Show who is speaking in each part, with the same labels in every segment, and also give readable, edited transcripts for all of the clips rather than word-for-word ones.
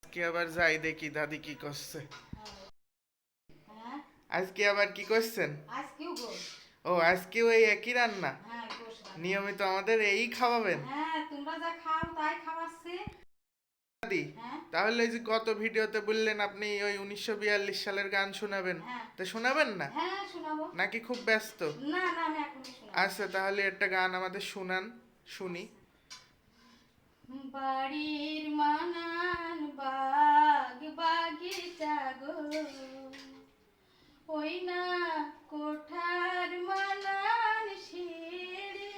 Speaker 1: আজকে আবার যাই দেখি দাদি কি করছে।
Speaker 2: হ্যাঁ
Speaker 1: আজকে আবার কি করছেন?
Speaker 2: আজকেও গোশ।
Speaker 1: ও আজকেও এই একই রান্না?
Speaker 2: হ্যাঁ গোশ রান্না।
Speaker 1: নিয়মিত আমাদের এই খাওয়াবেন
Speaker 2: হ্যাঁ তোমরা যা খাও তাই খাওয়াচ্ছি।
Speaker 1: দাদি?
Speaker 2: হ্যাঁ
Speaker 1: তাহলে এই যে গত ভিডিওতে বললেন আপনি ওই 1942 সালের গান শোনাবেন,
Speaker 2: হ্যাঁ
Speaker 1: তা শোনাবেন না
Speaker 2: হ্যাঁ শোনাবো।
Speaker 1: নাকি খুব ব্যস্ত?
Speaker 2: না না আমি এখনই শোনাবো।
Speaker 1: আচ্ছা তাহলে একটা গান আমাদের শুনান, শুনি।
Speaker 2: বাড়ির মানান বাগ বাগিচা গো, ওই না কোঠার মানান সিঁড়ি,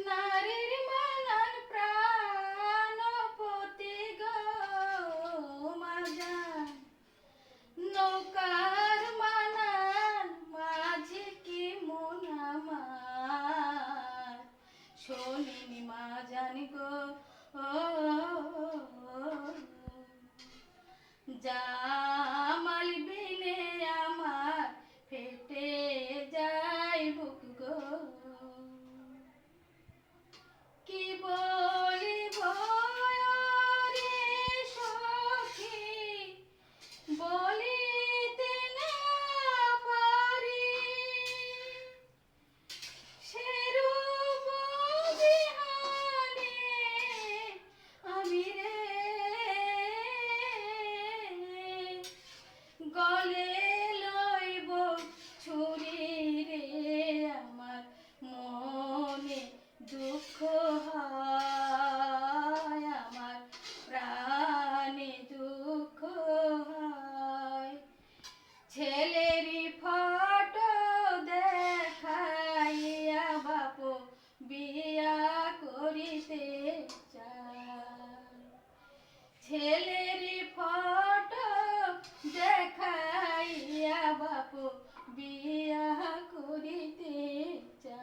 Speaker 2: নারীর মানান প্রাণপতি গো মাজান, নৌকার মানান মাঝি কি মন আমার, শোনেনি মা জানি গো জামাল বিনে আমার ফেটে যায় বুক গো, কি বলিব রে সখী বলিতে না পারি, সেরূপ বিহানে আমি রে গলে লইব ছুরি রে, আমার মনে দুঃখ হয়, আমার প্রাণে দুঃখ হয়, ছেলেরই ফটো দেখাইয়া বাপ বিয়া করিতে চায়, ছেলেরই ফটো দেখাইয়া বাপ বিয়া করিতে চায়।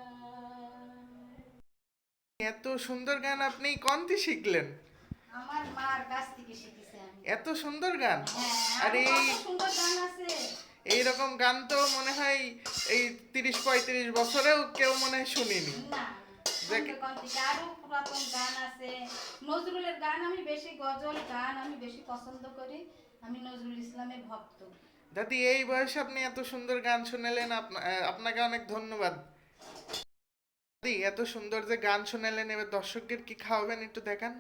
Speaker 1: এত সুন্দর গান আপনি কোনটি শিখলেন?
Speaker 2: আমার মার কাছ থেকে শিখেছি আমি।
Speaker 1: এত সুন্দর গান!
Speaker 2: হ্যাঁ
Speaker 1: আর
Speaker 2: আরো
Speaker 1: এই
Speaker 2: কত সুন্দর গান আছে।
Speaker 1: এইরকম গান তো মনে হয় এই 30-35 বছরেও কেউ মনে হয় শুনিনি।
Speaker 2: না কোন থেকে আরো পুরাতন গান আছে। নজরুলের গান আমি বেশি, গজল গান আমি বেশি পছন্দ করি। আমি নজরুল ইসলামের ভক্ত।
Speaker 1: দাদি এই বয়সে আপনি এত সুন্দর গান শুনালেন, আপনাকে অনেক ধন্যবাদ। দাদি এত সুন্দর যে গান শোনালেন, এবার দর্শকদের কি খাওয়াবেন একটু দেখান।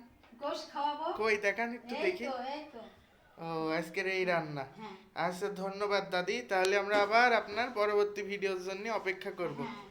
Speaker 2: গোশ খাওয়াবো।
Speaker 1: কই দেখান একটু
Speaker 2: এই
Speaker 1: দেখি।
Speaker 2: তো এই তো।
Speaker 1: ও আজকের এই রান্না।
Speaker 2: হ্যাঁ
Speaker 1: আচ্ছা ধন্যবাদ দাদি, তাহলে আমরা আবার আপনার পরবর্তী ভিডিওর জন্য অপেক্ষা করব।
Speaker 2: হ্যাঁ